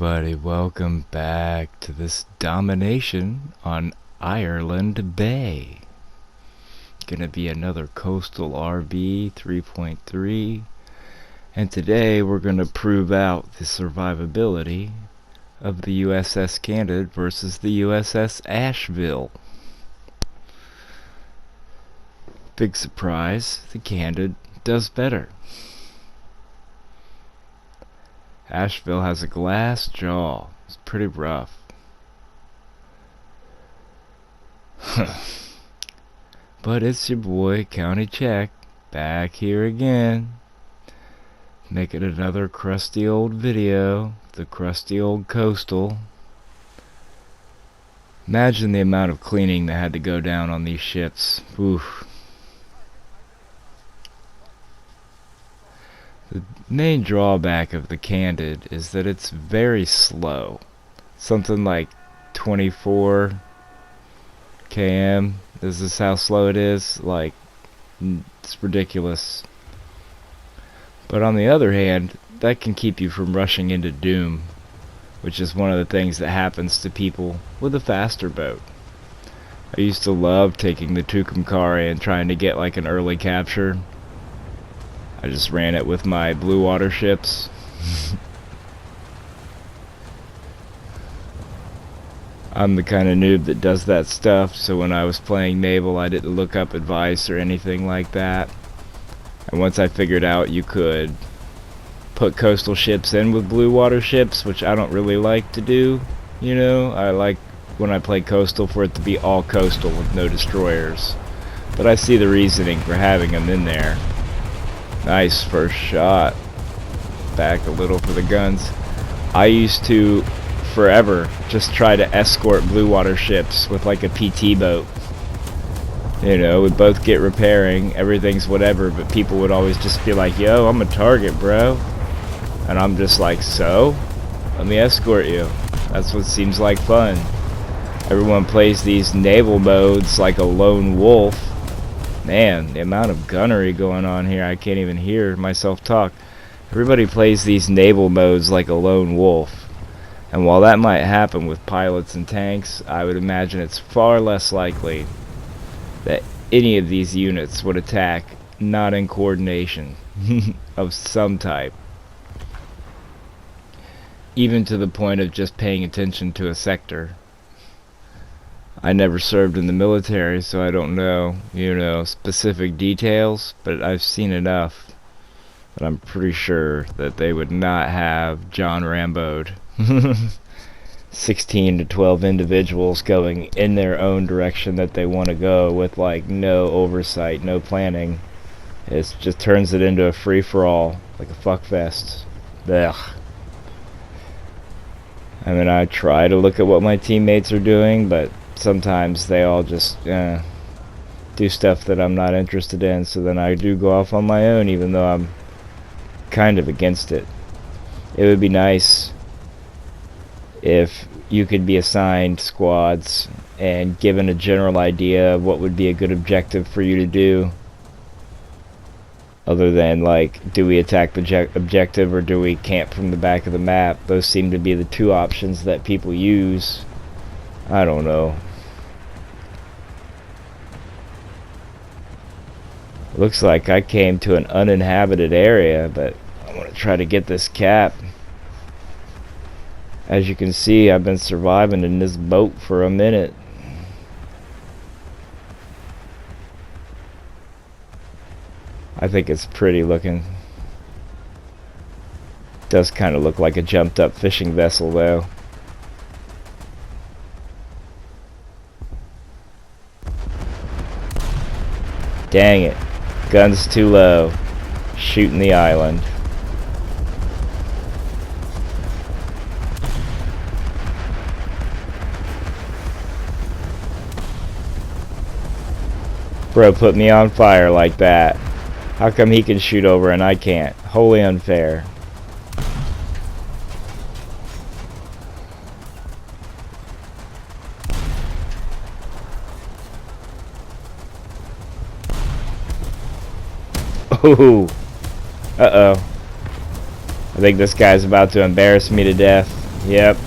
everybody, welcome back to this domination on Ireland Bay. Gonna be another coastal RB 3.3, and today we're gonna prove out the survivability of the U.S.S. Candid versus the U.S.S. Asheville. Big surprise, the Candid does better. Asheville has a glass jaw. It's pretty rough. But it's your boy, County Check, back here again. Making another crusty old video. The crusty old coastal. Imagine the amount of cleaning that had to go down on these ships. Oof. The main drawback of the Candid is that it's very slow. Something like 24 km. This is how slow it is. Like, it's ridiculous. But on the other hand, that can keep you from rushing into doom, which is one of the things that happens to people with a faster boat. I used to love taking the Tucumcari and trying to get like an early capture. I just ran it with my blue water ships. I'm the kind of noob that does that stuff, so when I was playing naval I didn't look up advice or anything like that. And once I figured out you could put coastal ships in with blue water ships, which I don't really like to do, you know, I like when I play coastal for it to be all coastal with no destroyers. But I see the reasoning for having them in there. Nice first shot. Back a little for the guns. I used to forever just try to escort blue water ships with like a PT boat. You know, we'd both get repairing, everything's whatever, but people would always just be like, yo, I'm a target, bro. And I'm just like, so? Let me escort you. That's what seems like fun. Everyone plays these naval modes like a lone wolf. Man, the amount of gunnery going on here, I can't even hear myself talk. Everybody plays these naval modes like a lone wolf. And while that might happen with pilots and tanks, I would imagine it's far less likely that any of these units would attack not in coordination of some type. Even to the point of just paying attention to a sector. I never served in the military, so I don't know, you know, specific details, but I've seen enough that I'm pretty sure that they would not have John Rambo'd 16 to 12 individuals going in their own direction that they want to go with like no oversight, no planning. It just turns it into a free-for-all, like a fuckfest. Ugh. I mean, I try to look at what my teammates are doing, but sometimes they all just do stuff that I'm not interested in, so then I do go off on my own even though I'm kind of against it. It would be nice if you could be assigned squads and given a general idea of what would be a good objective for you to do, other than like, do we attack the objective or do we camp from the back of the map? Those seem to be the two options that people use. I don't know. Looks like I came to an uninhabited area, but I'm gonna try to get this cap. As you can see, I've been surviving in this boat for a minute. I think it's pretty looking. Does kind of look like a jumped up fishing vessel though. Dang it. Gun's too low. Shooting the island. Bro put me on fire like that. How come he can shoot over and I can't? Wholly unfair. Ooh. Uh-oh. I think this guy's about to embarrass me to death. Yep.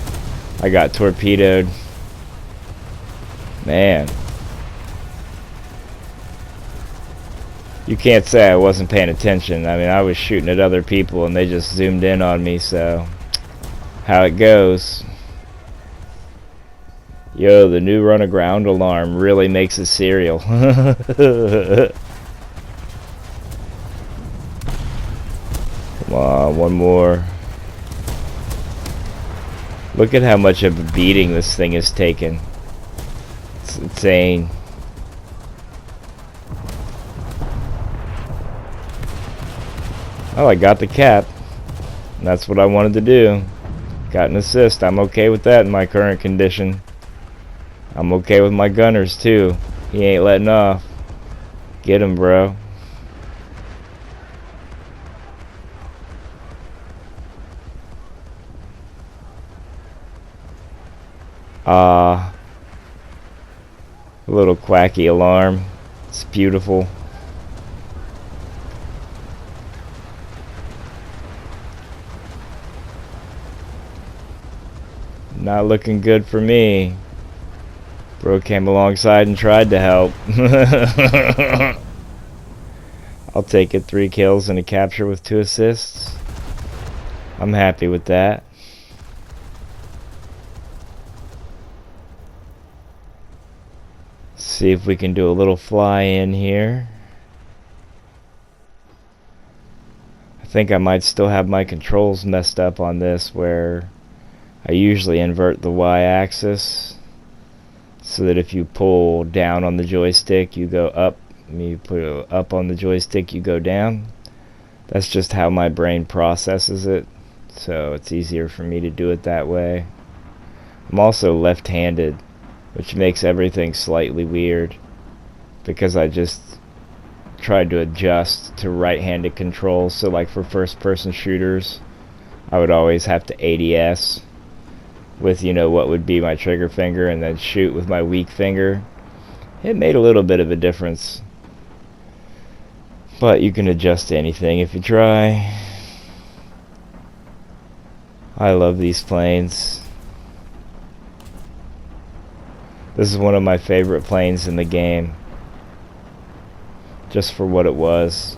I got torpedoed. Man. You can't say I wasn't paying attention. I mean, I was shooting at other people and they just zoomed in on me, so how it goes. Yo, the new run aground alarm really makes it serial. Come on, one more. Look at how much of a beating this thing has taken. It's insane. Oh, I got the cap. That's what I wanted to do. Got an assist. I'm okay with that in my current condition. I'm okay with my gunners too. He ain't letting off. Get him, bro. A little quacky alarm. It's beautiful. Not looking good for me. Bro came alongside and tried to help. I'll take it. 3 kills and a capture with 2 assists. I'm happy with that. See if we can do a little fly in here. I think I might still have my controls messed up on this, where I usually invert the y-axis so that if you pull down on the joystick you go up, you put up on the joystick you go down. That's just how my brain processes it, so it's easier for me to do it that way. I'm also left-handed, which makes everything slightly weird because I just tried to adjust to right-handed controls. So like for first-person shooters, I would always have to ADS with, you know, what would be my trigger finger and then shoot with my weak finger. It made a little bit of a difference, but you can adjust to anything if you try. I love these planes. This is one of my favorite planes in the game, just for what it was.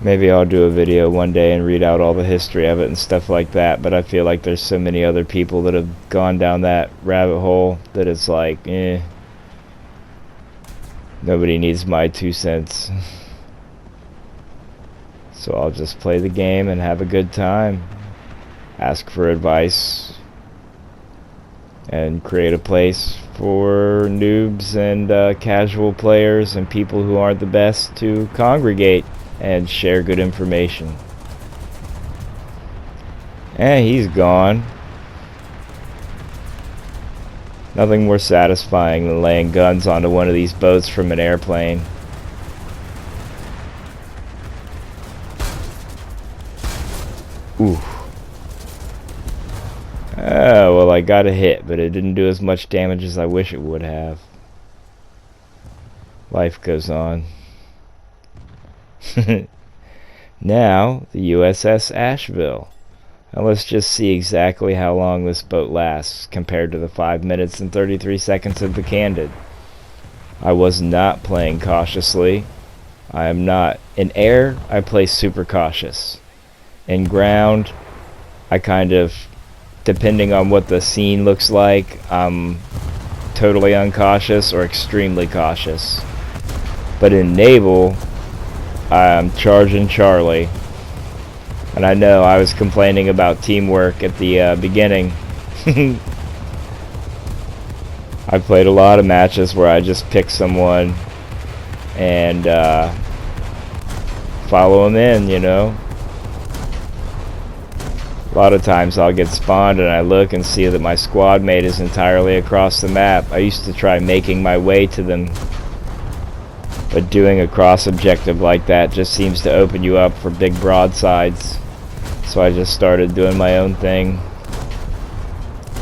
Maybe I'll do a video one day and read out all the history of it and stuff like that, but I feel like there's so many other people that have gone down that rabbit hole that it's like, nobody needs my 2 cents. So I'll just play the game and have a good time, ask for advice, and create a place for noobs and casual players and people who aren't the best to congregate and share good information. And he's gone. Nothing more satisfying than laying guns onto one of these boats from an airplane. Ooh. Oh, well, I got a hit, but it didn't do as much damage as I wish it would have. Life goes on. Now, the U.S.S. Asheville. Now let's just see exactly how long this boat lasts compared to the 5 minutes and 33 seconds of the Candid. I was not playing cautiously. I am not. In air, I play super cautious. In ground, I kind of, depending on what the scene looks like, I'm totally uncautious or extremely cautious. But in naval, I'm charging Charlie. And I know I was complaining about teamwork at the beginning. I played a lot of matches where I just pick someone and follow them in, you know. A lot of times I'll get spawned and I look and see that my squad mate is entirely across the map. I used to try making my way to them, but doing a cross objective like that just seems to open you up for big broadsides. So I just started doing my own thing.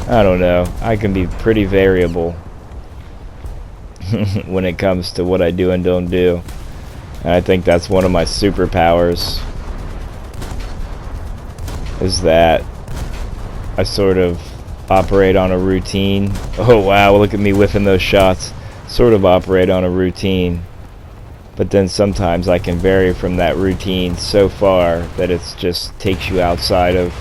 I don't know. I can be pretty variable when it comes to what I do and don't do. And I think that's one of my superpowers, is that I sort of operate on a routine. Oh wow, look at me whiffing those shots. Sort of operate on a routine. But then sometimes I can vary from that routine so far that it just takes you outside of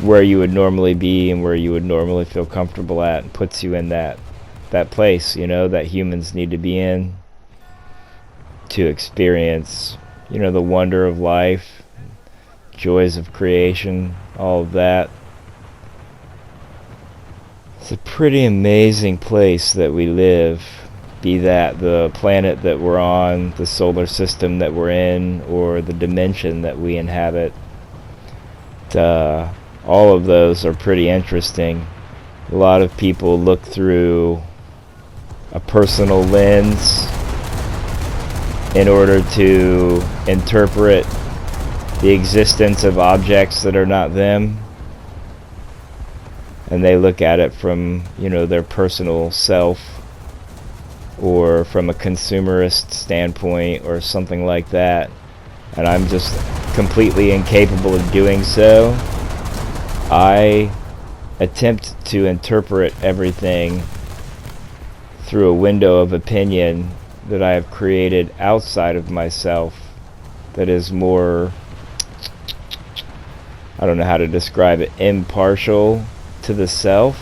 where you would normally be and where you would normally feel comfortable at, and puts you in that place, you know, that humans need to be in to experience, you know, the wonder of life, joys of creation, all of that. It's a pretty amazing place that we live, be that the planet that we're on, the solar system that we're in, or the dimension that we inhabit. All of those are pretty interesting. A lot of people look through a personal lens in order to interpret the existence of objects that are not them, and they look at it from, you know, their personal self, or from a consumerist standpoint or something like that, and I'm just completely incapable of doing so. I attempt to interpret everything through a window of opinion that I have created outside of myself that is more, I don't know how to describe it, impartial to the self,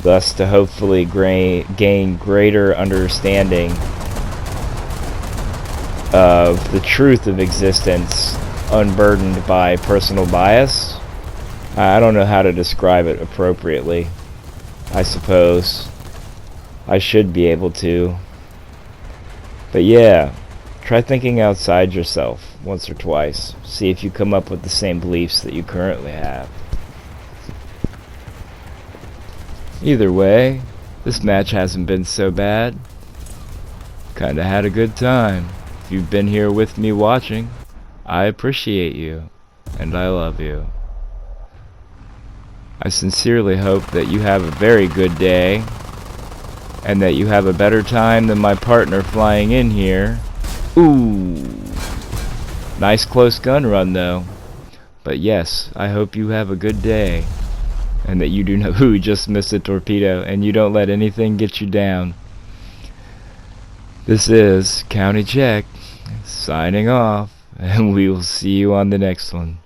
thus to hopefully gain greater understanding of the truth of existence, unburdened by personal bias. I don't know how to describe it appropriately. I suppose I should be able to. But yeah, try thinking outside yourself once or twice. See if you come up with the same beliefs that you currently have. Either way, this match hasn't been so bad. Kinda had a good time. If you've been here with me watching, I appreciate you, and I love you. I sincerely hope that you have a very good day, and that you have a better time than my partner flying in here. Ooh, nice close gun run though. But yes, I hope you have a good day, and that you do know who just missed a torpedo, and you don't let anything get you down. This is County Check, signing off, and we will see you on the next one.